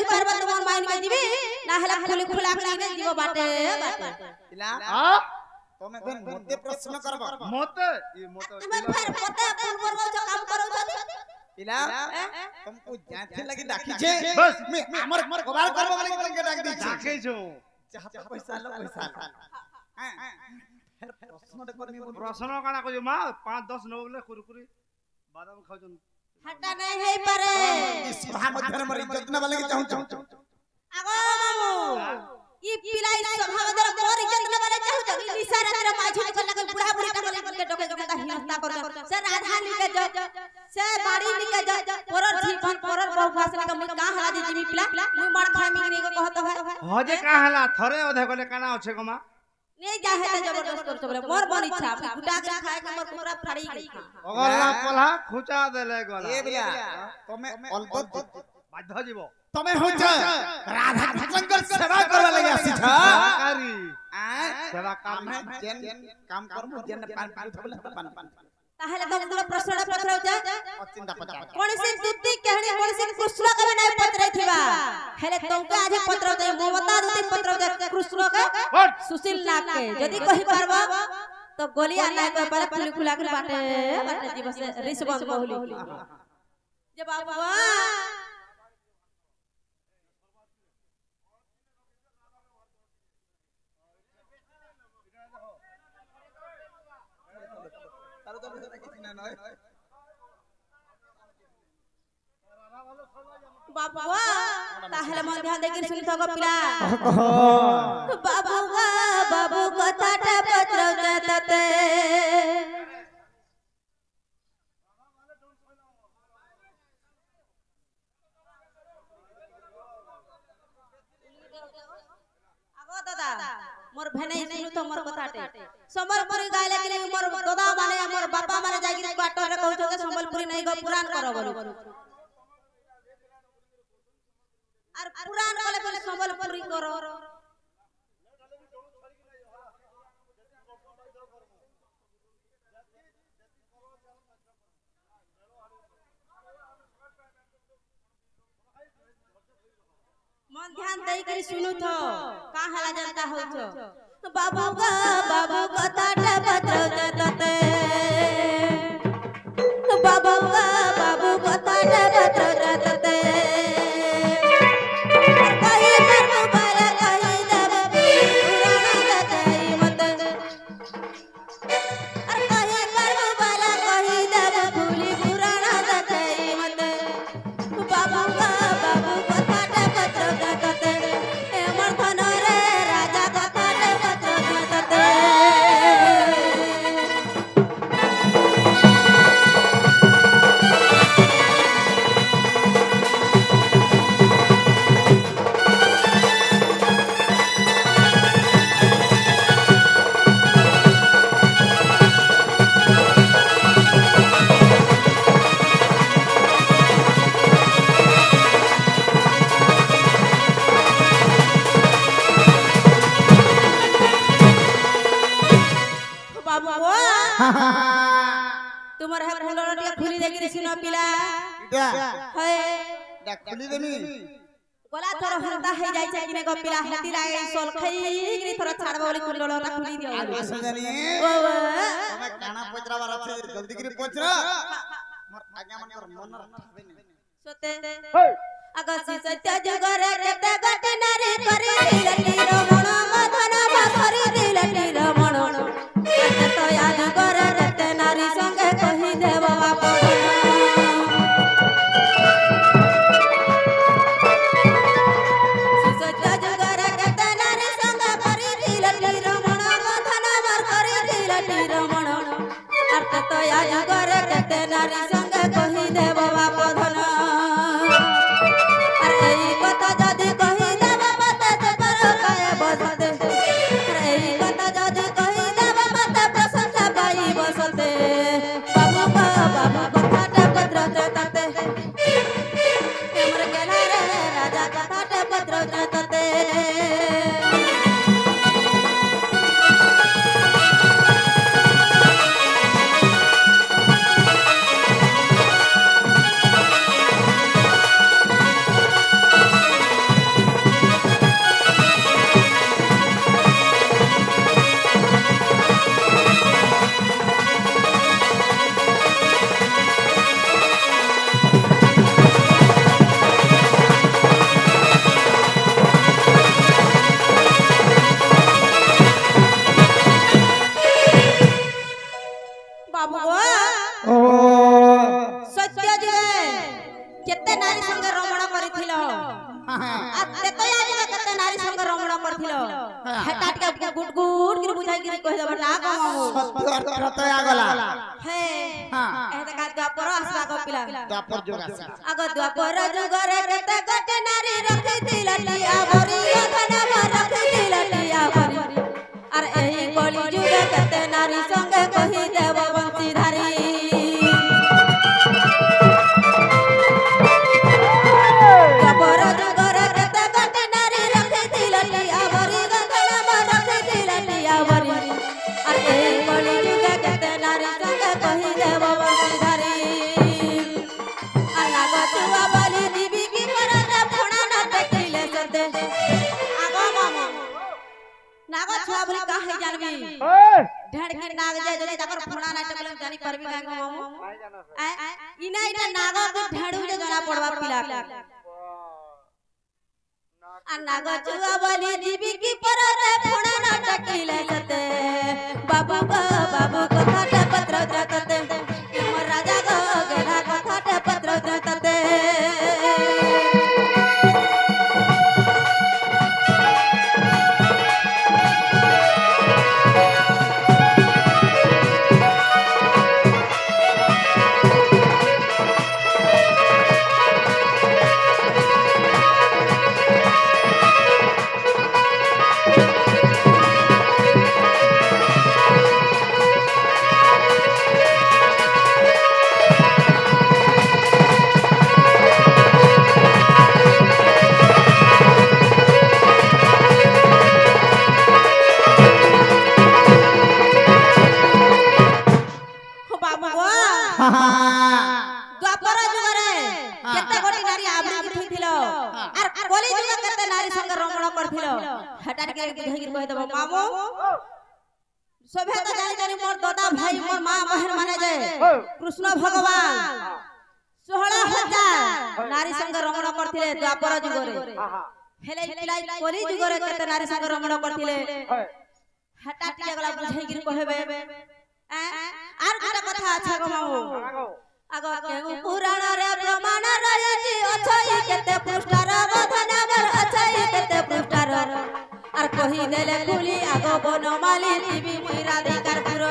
कहि परबा तुमर माइन के दिबी ना हला खुली खुला के जीव बाटे बाटे पिला तमे बेन मोते प्रश्न करबो मोते ये मोते तुम फिर मोते पूर्व जो काम करो छथि पिला तुमको जांच लगी डाकी छे बस हमर कबार करबो बोले तुमके डाक दी छे राखे छो जहां पैसा लो पैसा फिर प्रश्न करबी प्रश्न काना को मा 5-10 नो बोले कुरकुरी बादाम खाउछन हटा नहीं है पारे इस सभा मध्य में इज्जत न वाले के चाहू आगो मामू ई पिलाई सभा मध्य मोर इज्जत न वाले चाहू निशा रात माझी को लगे बुढ़ा बुढ़ी का के डोके का हिनता कर से राधा निके जो से बाड़ी निके जो परर जीवन परर बहु भाषण के मुई का हला दी जिमी पिला मुई मार खाई मिनी को कहत है हो जे का हला थरे ओधे कोले काना होछे गमा नहीं जाहे त जबरदस्त कर बोले मोर बन इच्छा गुटा के खाए के मोर पूरा फाड़ी गई ओगला पला खुचा देले गला ए बिया तमे अलबत बाध्य जीव तमे हो छ राधा कृष्ण सेवा करवा लगे आसी छ सरकारी सेवा काम जेन काम करमु जेन पान थबले पान ताहले तुम गुलो प्रश्न पत्र जा चिंता पचा कोन से दुती कहणी कोन से कृष्ण के नहीं पत्र थिबा हेले तुमके आज पत्र दे मो बता दुती पत्र दे कृष्ण के सुशील नाग के यदि कहि परबा तो गोलिया ना के पहले खुली खुला के बाटे बाटे जीव से रिसबन बहुली जे बाबा बाबा ताहले मन ध्यान देके सुनि थगो पिला बाबूगा बाबू कथाटा पत्र जतते आगो दादा मोर भेनै सुनु तो मोर कथाटे संबलपुरी गायले कि मोर दादा माने मोर बापा माने जागी क्वार्टर रे कहू के संबलपुरी नहीं गो पुराण करो बोली আর পুরাণ বলে বলে সম্বলপুরি করো मन ध्यान दे के सुनु थो का हला जनता हो छो बाबू कथाटा पत्र जतते बाबू कथाटा पत्र जतते तुम्हारे है फुलरटिया खुली देखि सुनो पिला इटा है डा खुली देमी गोला थोर हरता है जाय छै कि ने गो पिला हती लागे सोल खई कि थोर छाड़बा वाली कुंडलटा खुली दियो आ सजनी ओ तमे काना पोचरा वाला छे जल्दी करी पोचरा मोर आज्ञा मन कर मन रखबे ने सोते अगसी सत्य जगरे केते गटे नारे करे दिलटी रमण मधन करे दिलटी रमण तो याद करे केते नारी संगे कहि देव बाप सत्य जगरे केते नारी संगे करे दिलटी रमण मधन करे दिलटी रमण अर्थ तो याद करे केते नारी संगे कहि देव बाप धन कथा जदि कहि देव मते पर କେତେ ନାରୀ ସଙ୍ଗେ ରମଣ କରିଥିଲ ଆ ତେତ ଆଜି କେତେ ନାରୀ ସଙ୍ଗେ ରମଣ କରିଥିଲ ହେଟା ଟିକେ ଗୁଡ ଗୁଡ କରି ବୁଝାଇ କରି କହି ଦବ ନା କମ ସତ୍ୟ ଗଲା ହେ ଏତେ କା ଦ୍ୱାପର আসবা গো পিলা দ্বাপর যুগ আসা আগ দ্ୱାপর যুগরে কেতে গଟେ নারী রখিছিল টিয়া ভরি ধনম রখিছিল টিয়া ভরি আর এই কলি যুগে কেতে নারী সঙ্গে কহি দেব বংশীধারী দ্ୱାপর যুগরে কেতে গটে নারী রখিছিল টিয়া ভরি ধনম রখিছিল টিয়া ভরি আর এই কলি যুগে কেতে নারী সঙ্গে কহি দেব বংশীধারী আর নাগ ছুয়া বলি দিবি কি করতে ফোনা না দেখিলে সতে আগ মামু নাগ ছুয়া বলি কাহে জানবি ঢেড়কি নাগ যে যদি তাকর ফোনা না দেখিলে জানি পারবি না গো মামু ইনা ইটা নাগ কো ঢেড়ু যে জনা পড়বা পিলা আর নাগ ছুয়া বলি দিবি কি করতে ফোনা না দেখিলে সতে বাবু গো বাবু কথাটা পত্র জগতে মোর রাজা গো গেরা কথাটা পত্র জগতে বাবু গো দ্ୱାপর যুগরে কেতে গোটি নারী আবৃত থইছিল আর কলি যুগে কেতে নারী সঙ্গে রমণ করছিল হেটা কে বুঝাই কই দেব মামু সবে তো জানি জানি মোর দাদা ভাই মোর মা বহন মানে যে কৃষ্ণ ভগবান 16000 নারী সঙ্গে রমণ করଥିଲେ দ্ୱାপর যুগরে হেলে পিলাই কলি যুগরে কেতে নারী সঙ্গে রমণ করଥିଲେ হেটা টিকে গলা বুঝাই কইবে আর একটা কথা আছে গো মামু আগ কেউ পুরাণরে প্রমাণ রয়েছে অছই কেতে পৃষ্ঠার গধনগর অছই কেতে পৃষ্ঠার আর কহি দেলে কুলি আগ বনমালী দিবি মুই রাধিকার পুর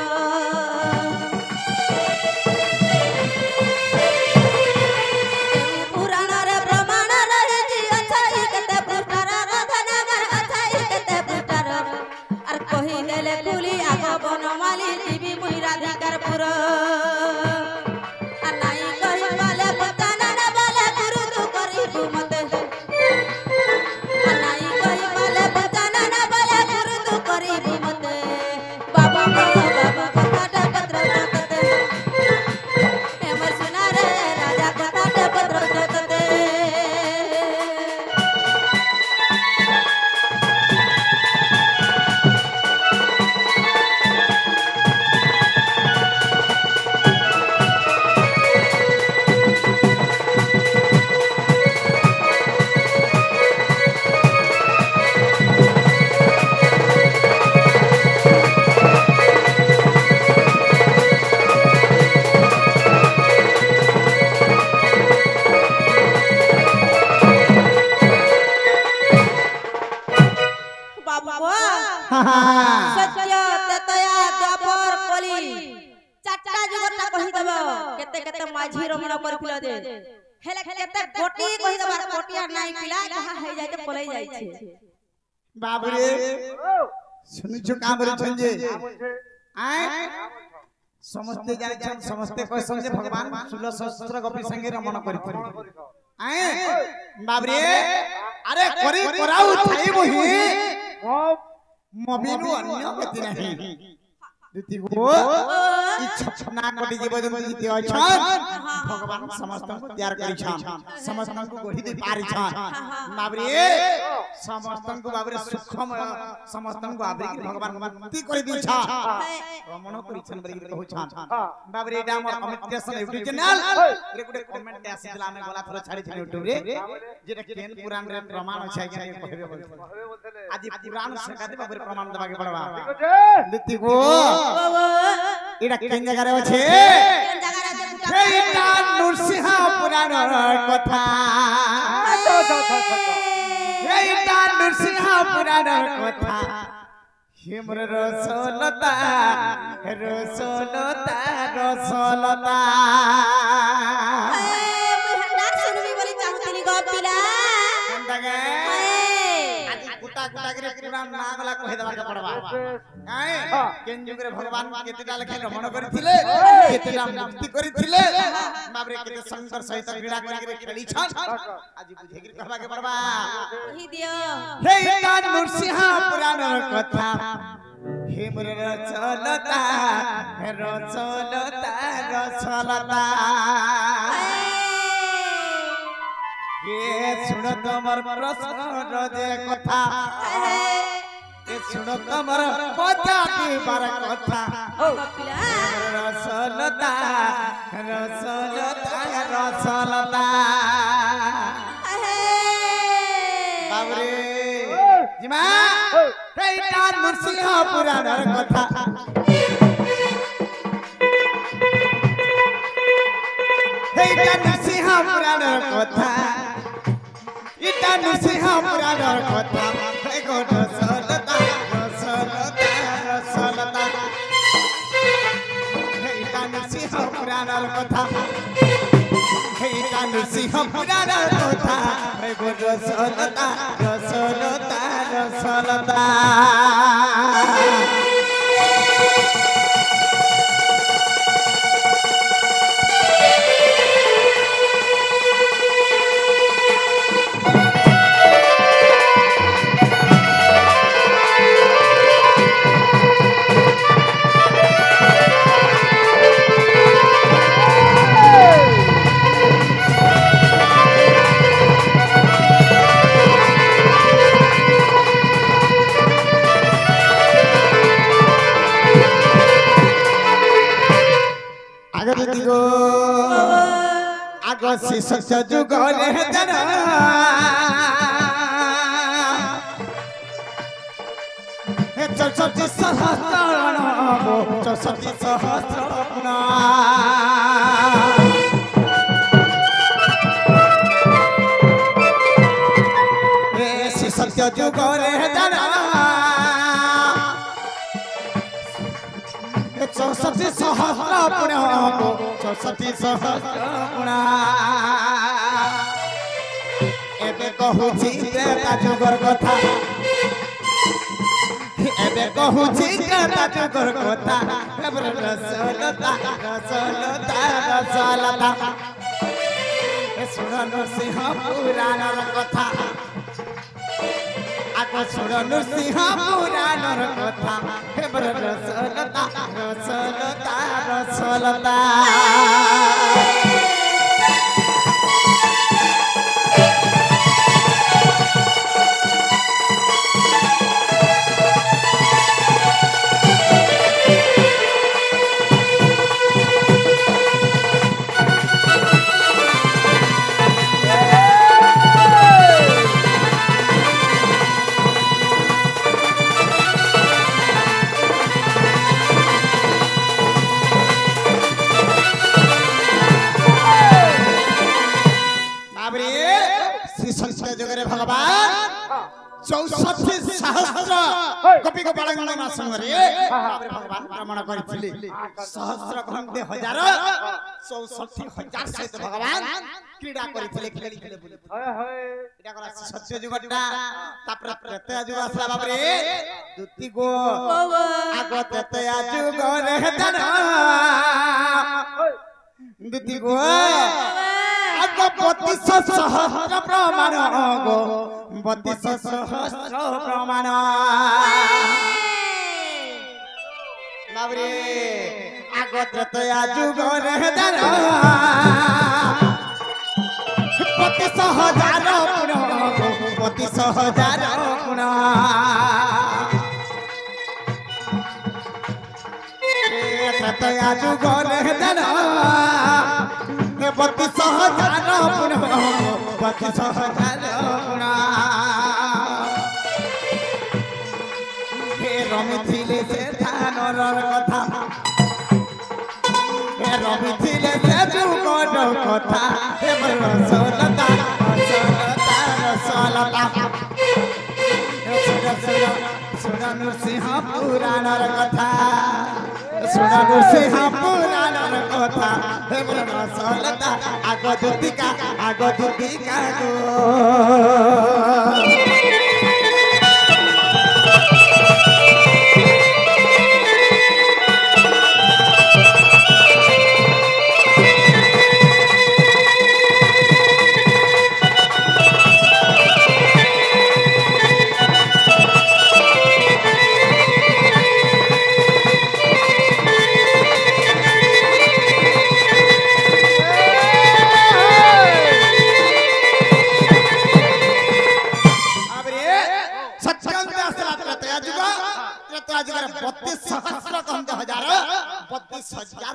পুরাণরে প্রমাণ রয়েছে অছই কেতে পৃষ্ঠার গধনগর অছই কেতে পৃষ্ঠার আর কহি দেলে কুলি আগ বনমালী দিবি মুই রাধিকার পুর আর নাই কহি বলে পতানা না বলে গুরু তু করিবু মতে আর নাই কহি বলে পতানা না বলে গুরু তু করিবু মতে বাবু গো বাবু কথাটা পত্র জগতে এমর সুনা রে রাজা কথাটা পত্র জগতে বাবু গো সত্য তেতয়া দ্ୱାপর কলি চারটা যুগটা কহি দেব কেতে কেতে মাঝি রমণ করছিল যে হেলে কেতে গোটি কহি দেব আর গোটি আর নাই পিলা যাহা হই যাইতে পলাই যাইছে বাবরে শুনছো কাম বলছেন যে আয় সমস্তে জানিছেন সমস্তে কইছেন যে ভগবান 16 সহস্র গোপী সঙ্গে রমণ করিছিল আয় বাবরে আরে করি করাউ থাই বহি মবিনু অন্য গতি নাই দিতি গো ইচ্ছা কোটি জীবজন্তু জিতে অছন ভগবান সমস্তଙ୍କୁ तैयार କରିଛନ୍ ସମସ୍ତଙ୍କୁ ଗଢି ଦେଇ ପାରିଛନ୍ ବାବରେ ସମସ୍ତଙ୍କୁ ବାବରେ ସୁଖମୟ ସମସ୍ତଙ୍କୁ ବାବରେ ଭଗବାନ ମୁକ୍ତି କରି ଦେଇଛନ୍ ରମଣ କରିଛନ୍ ବୋଲି କହୁଛନ୍ ବାବରେ ଏଟା ଆମର ଅମିତ୍ୟାସନ ୟୁଟ୍ୟୁବ ଚ୍ୟାନେଲ ରେ ଗୋଟେ କମେଣ୍ଟ ଆସିଥିଲା ଆମେ ଗଲା ଥର ଛାଡ଼ିছিল ୟୁଟ୍ୟୁବ ରେ যেটা কেন পুরাণ রে প্রমাণ আছে আজ্ঞা কইবে বলতে আজি পুরাণ সকাতে বাবরে প্রমাণ দেবাকে পড়বা দিতি গো এটা কেন জায়গা রে আছে কেন জায়গা রে এইটা নৃসিংহ পুরাণের কথা এইটা নৃসিংহ পুরাণের কথা হিমর রসলতা রসলতা রসলতা শুনবি বলে চাহুতিনি গো পিলা কুটা কুটা করে পুরাণ না গলা কহে দেবাকে পড়বা কেন যুগরে ভগবান কেতেটা লেখা রমণ করিଥିଲେ কেতেটা মুক্তি করিଥିଲେ বাবরে কেতে শঙ্কর সহিত ক্রীড়া করি খেলিছন আজি বুঝেগিরি কহবাকে পড়বা কহি দিও হেইটা নৃসিংহ পুরাণের কথা হিমর রচলতা রচলতা রচলতা কে শুন তোমার প্রশ্ন যে কথা কে শুন তোমার পচাটিবার কথা রসলতা রসলতা রসলতা বাবরে জিমা এইটা নৃসিংহ পুরাণের কথা এইটা নৃসিংহ পুরাণের কথা এটা নৃসিংহ পুরাণের কথা গো রসলতা রসলতা রসলতা এইটা নৃসিংহ পুরাণের কথা এইটা নৃসিংহ পুরাণের কথা গো রসলতা রসলতা রসলতা আগসি সত্য যুগরে জানা হে চৌষট্টি সহস্র চৌষট্টি সহস্র হে সত্য যুগরে জানা চৌষট্টি সহস্র পুণ্য চৌষট্টি সহস্র পুণ্য এবে কহুছি ত্রেতা যুগর কথা এবে কহুছি ত্রেতা যুগর কথা রসলতা রসলতা রসলতা শুণ নৃসিংহ পুরাণের কথা আগ শুণ নৃসিংহ পুরাণের কথা হেবর রসলতা রসলতা রসলতা भगवान 64 सहस्र कपि को बालगणना संगे भगवान भ्रमण करथिले सहस्र घंटे हजार 64,000 सहित भगवान क्रीड़ा करथिले खेलिथिले बोले एटा करा सत्य जुगटा तापर त्रेता जुग आसला बाबरे दुति गो आगो त्रेता जुग रे धन दुति गो आगो 32 सहस्र प्रमाण गो 32 सहस्र प्रमाण बाबरे आगो त्रेता जुग रे धन 32,000 पुण्य 32,000 पुण्य त्रेता जुग रे धन 32,000 पुण्य 32,000 पुण्य हे रमिथिले से धानर कथा हे रमिथिले ভাবিছিলে সে যুগর কথা হে মোর রসলতা রসলতা রসলতা শুন নৃসিংহ পুরাণর কথা শুন নৃসিংহ পুরাণর কথা হে মোর রসলতা আগ দুতিকা গো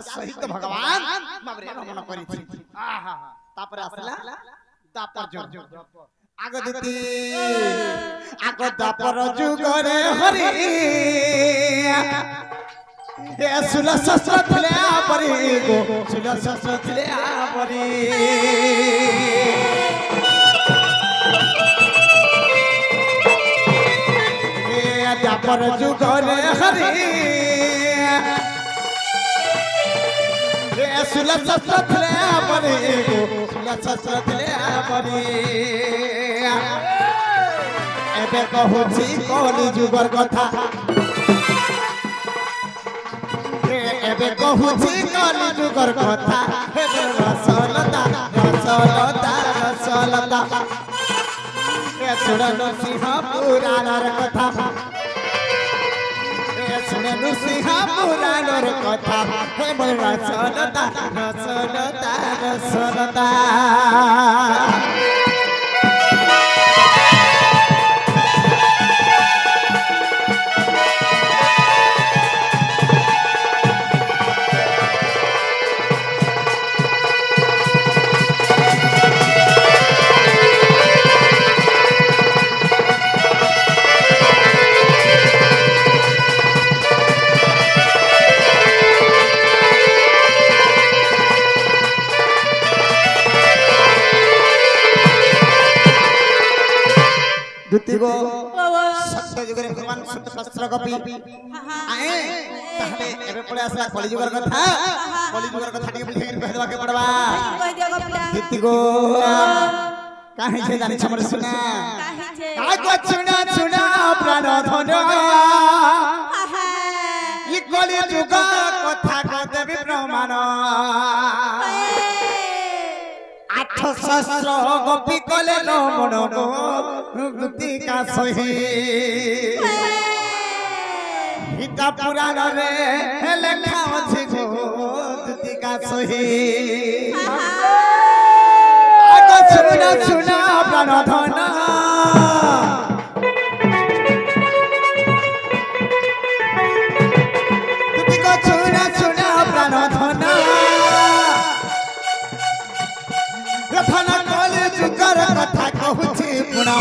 सहित भगवान रमण करी तापर आसला दापर जुग आग दापर जुग रे हरि ए सुल शस्त्र थिले आपरी गो सुल शस्त्र थिले आपरी ए दापर जुग रे हरि सुल शस्त्र थिले आपरी गो सुल शस्त्र थिले आपरी एबे कहूची कली जुगर कथा एबे कहूची कली जुगर कथा रसलता रसलता रसलता ए सुन नृसिंह पुराणर कथा सुन नृसिंह पुराणर कथा हे मोर रसलता रसलता रसलता दुतिगो सत्य जुगरे भगवान सत्य शास्त्र कपि आए ताहले एबे पळे आसला कली जुगर कथा टिके बुझे कहदवा के पड़बा कह दियो गपिला दुतिगो काहे छे जानि छमर सुना काहे छे आगो सुना सुना प्राण धन ई कली जुग कथा कदेबी प्रमाण आठ सहस्र गोपी कले रमण गो का सही गीता पुराण रे लेखा अछि गो का सही आगो सुना सुना प्राण धन सुना सुना प्राण धन रथन कले जुगर कथा कहूची पुना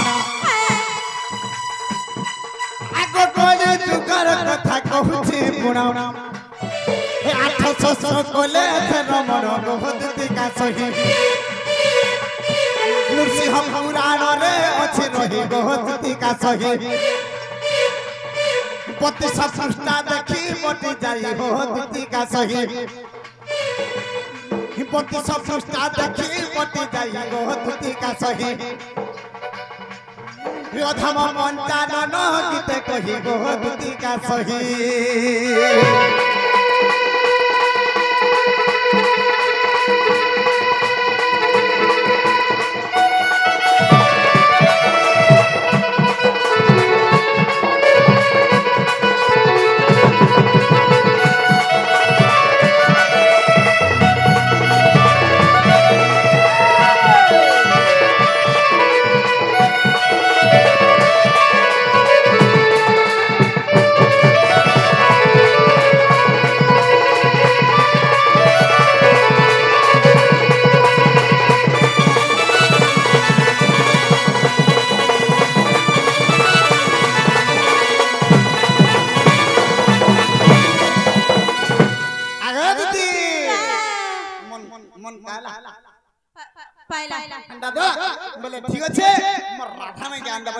आगो कले जुगर कथा कहूची पुना हे आठ सहस्र कले रमण गोहदती का सही नृसिंह पुराण रे अछि रही गोहदती का सही पति सपृष्टा देखी मोटी जाई गोहदती का सही पति सपृष्टा देखी मोटी जाई गोहदती का सही योधम पंचानन गीते कही गोहदती का सही বলে ঠিক আছে মোর রাধা নাই জ্ঞান দেব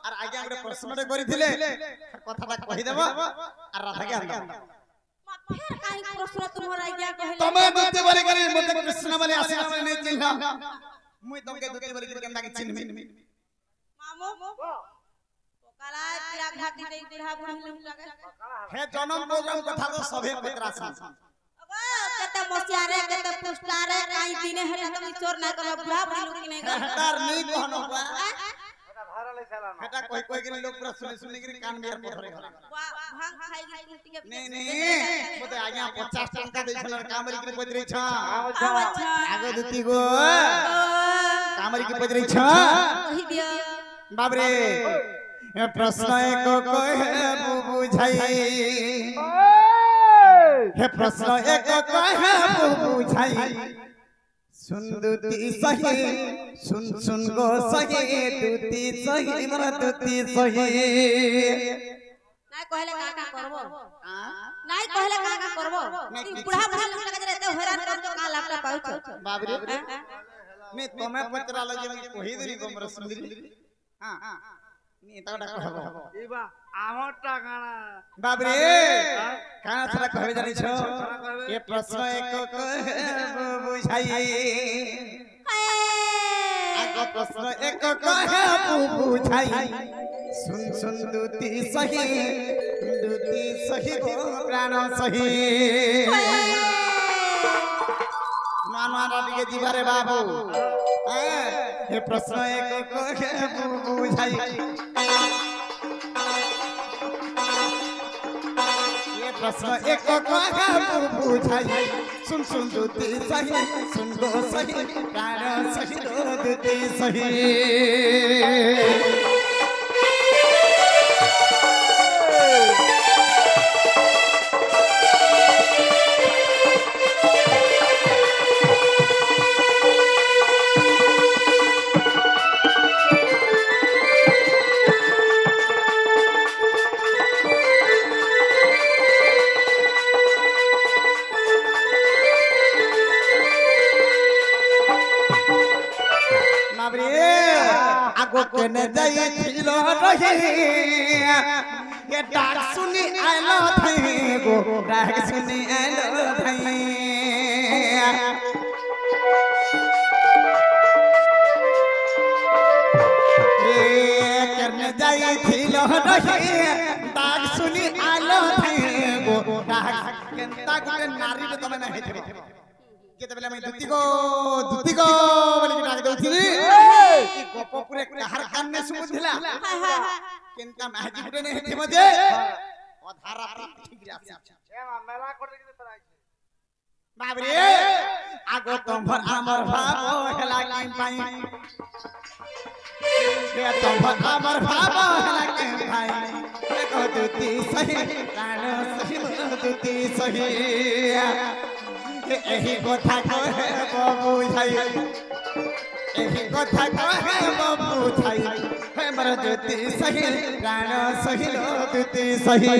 আর আগে আমরা প্রশ্নটা করিছিলে কথাটা কই দেব আর রাধা জ্ঞান দেব ফের কাই প্রশ্ন তোমার আজ্ঞা কহিলে তুমি দুতি বলি করে মতে কৃষ্ণ বলে আসিনা বলে নাই চিনলাম মুই তোমাকে দুতি বলি করে কেনটা কি চিনমি মামু কালা পিলা ঘাটি দেই বুড়া বুড়ি লাগে হে জনম প্রোগ্রাম কথা তো সবে পত্রাসন কেতে মସିଆରେ କେତେ ପୁଷ୍ଟାରେ କାଇ ଦିନେ ହେଲେ তুমি চোর না করো বুড়া বুড়ি লোক নাই গো তার নেই কোন বা এটা ভাইরাল হইছালা না এটা কই কই করে লোক পুরা শুনে শুনে করে কান মের পথরে গলা ভাং খাই গই টিকে নেই নেই মতে আগে 50 টাকা দেইছন আর কামরি করে পদরে ছ আগে দুতি গো কামরি के पदरे छ কহি দিও बाबरे ए प्रश्न एक कहे बुझाई हे प्रश्न एक कहे बुझाई सुन दुती सही सुन गो सही दुती सही मर दुती सही নাই কইলে কাকা করব নাই কইলে কাকা করব তুই বুড়া বুড়া লোক লাগে রে এতে হয়রান কর তো কা লাভটা পাউছ बाबरे मैं तुम्हें पत्रा लगे मैं कहि देरी गमर सुंदरी हां नी ताडा कहबो এবা আমারটা গানা बाबरे काना छरा कहबे जानि छ ये प्रश्न एक बुझाई आगो प्रश्न एक कहे बुझाई सुन दुती सही गो प्राण सही मानवारा दिगे जीवारे बाबू ये प्रश्न एक कहे बुझाई ये प्रश्न एक कहे बुझाई सुन दुती सही सुन गो सही प्राण सही गो दुती सही आगो केने जाई थिलो रही ये डाक सुनी आलो थई गो डाक सुनी आलो थई ये करने जाई थिलो रही डाक सुनी आलो थई गो डाक केनता गुटे नारी रे तमे नाही हेथिबे केते बेले मैं दुती गो बोली के डाक दउथिली की गोपपुरे कहार कान्ने सुबुधिला केनता महजी गुटे ने हेथि मजे अधारा ठीक रे आसी এমা মেলা করে দিতে পারাই बाबरे आगो तोमर हमर भाबो हेला की पाई हे तोमर हमर भाबो हेला की भाई देखो दुती सही प्राण सही दुती सही एही কথা কহে বুঝাই एही কথা कहे बुझाई हमर दुती सही प्राण सही दुती सही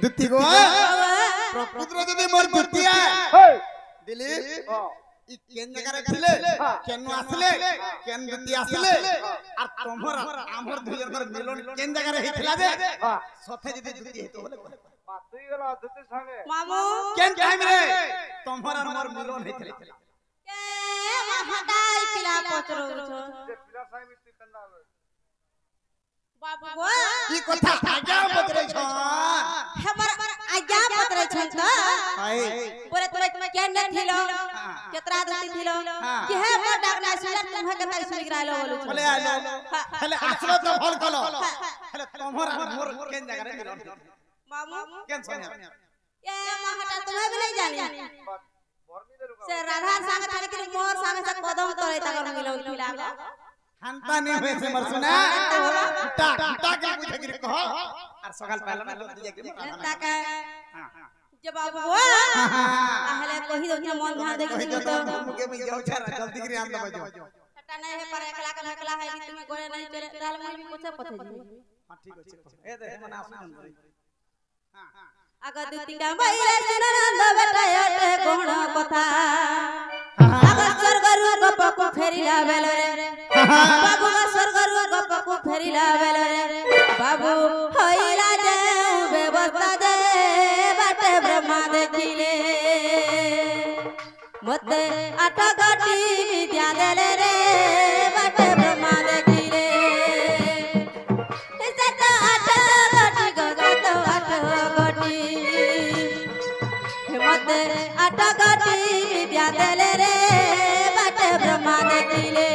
दुती गो प्रकृति যদি মোর দুতিয়া দিলীপ ই কেন জায়গা ছিলে কেন আসলে কেন দুতি আসলে আর তোমার আমর দুইজনর মিলন কেন জায়গা হইছিলা যে সথে যদি দুতি হইতো বলে তুই গেল দুতির সঙ্গে মামু কেন টাইম রে তোমার আর মোর মিলন হইছিল কে মহাদাই পিলা পচরছ যে পিলা সাহেব তুই কন্না बाबू गो ई কথা আজ্ঞা পত্রে ছ हमर आज्ञा पत्र छन त हाय बोले तोरे केन न थिलो केतरा दती थिलो कि हे मोर डाकना सुनत तुम के ताई सुनि गिरालो बोलु বলে আলো তাহলে আসলো তো ফল কলো তাহলে তোমার আর মোর কেন জায়গা রে মিলন मामू কেন শুনে ए महाटा तुम्हें भी नहीं जानी বর্মি দে से राधा संग थाने के मोर संग से कदम तोरे तकर मिलो थिला हंता नहीं हुए से मर सुना टा टा के पूछे गिर कहो और सकाल पहला ना दिया के ताका जब बाबू पहले कहि दो मन ध्यान दे के तो मुके में जाओ छारा जल्दी करे आंदा बजो छटा नहीं है पर एकला है कि तुम्हें गोरे नहीं चले दाल मुई भी कुछ पथे जी हां ठीक है ए दे मना आसु हां अगर दुतिका बैले सुनंद बेटा अटे कोण कथा अगर स्वर्गरु गप को फेरिला बेल रे बाबू का स्वर्गरु गप को फेरिला बेल रे बाबू होइला जे व्यवस्था दे बाटे ब्रह्मा देखिले मते आटा गाटी विद्या देले रे बाटे ब्रह्मा देखिले सत आटा गाटी गगत आटा गाटी मते आटा गाटी विद्या देले रे बाटे ब्रह्मा देखिले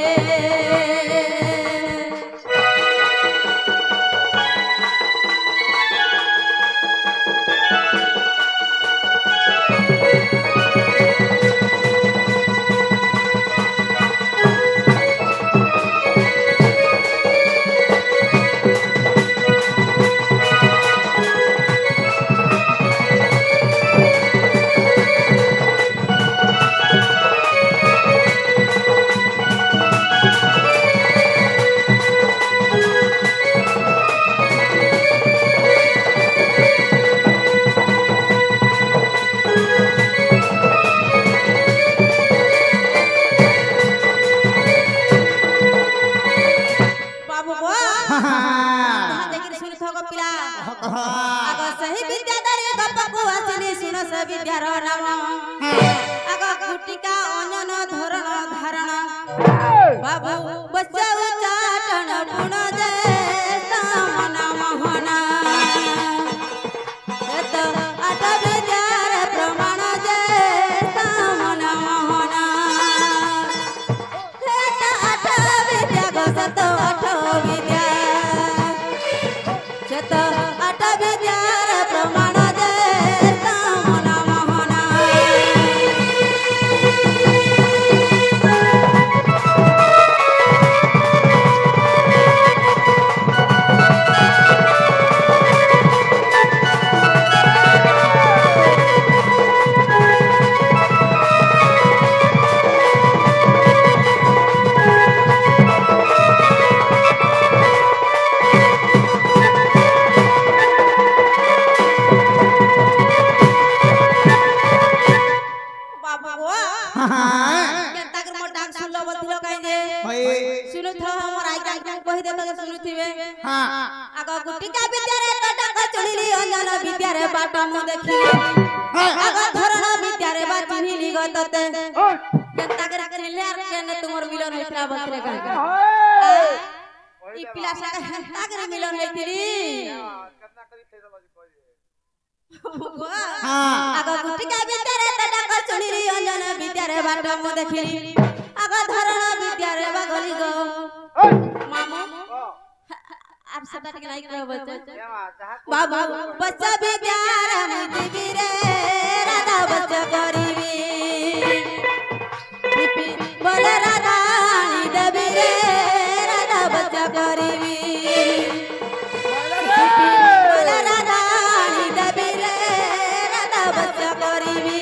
सही विद्याधर गपको आसिली सुन से विद्यार नाम आग गुटिका अनन धरण धारण बाबू बच्चा उच्चाटन गुण दे सामन मोहना एत आठ विद्यार प्रमाण दे सामन मोहना एत आठ विद्या गसत आठ विद्या चत आठ विद्यार प्रमाण दे सामन मोहना आग गुटिका विद्यारे डाक चुनिली अंजन विद्यारे बाट मु देखिली आग धरण विद्यारे बा चिन्हिली गतते केनता करे चिन्हले आर केने तुमर मिलन होइतला बतरे का ई पिला सागे केनता करे मिलन होइतली केतना करी फेर बाजी कहि आग गुटिका विद्यारे डाक चुनिली अंजन विद्यारे बाट मु देखिली आग धरण विद्यारे बा गली गो मामू आप सदा के लाइक करो बच्चा बाबू बच्चा भी प्यार मुझे रे राधा बच्चा करीबी बोले राधा नी देवी रे राधा बच्चा करीबी बोले राधा नी देवी रे राधा बच्चा करीबी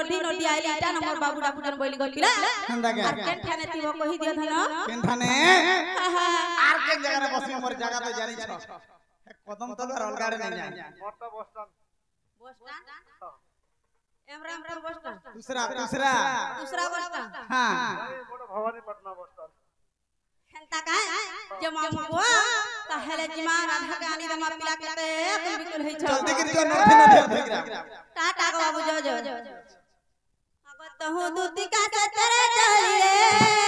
बाबू डाकुजन बोली गल पिला हंदा के केन ठाने तिबो कहि दियो धन केन ठाने आर केन जगह रे बसी मोर जगह तो जानी छ कदम तलवार अलगाड़े नहीं जाए मोटा बस स्टैंड एमरामपुर बस स्टैंड दूसरा बस स्टैंड हां मोटा भवानीपटना बस स्टैंड যে মামু গো তাহলে জিমা রাধা के आनी रमा पिला के ते तुम बिल्कुल है छो जल्दी कर जो नोट ना टाटा को बाबू जो अगत हूं दूती का तेरे चली रे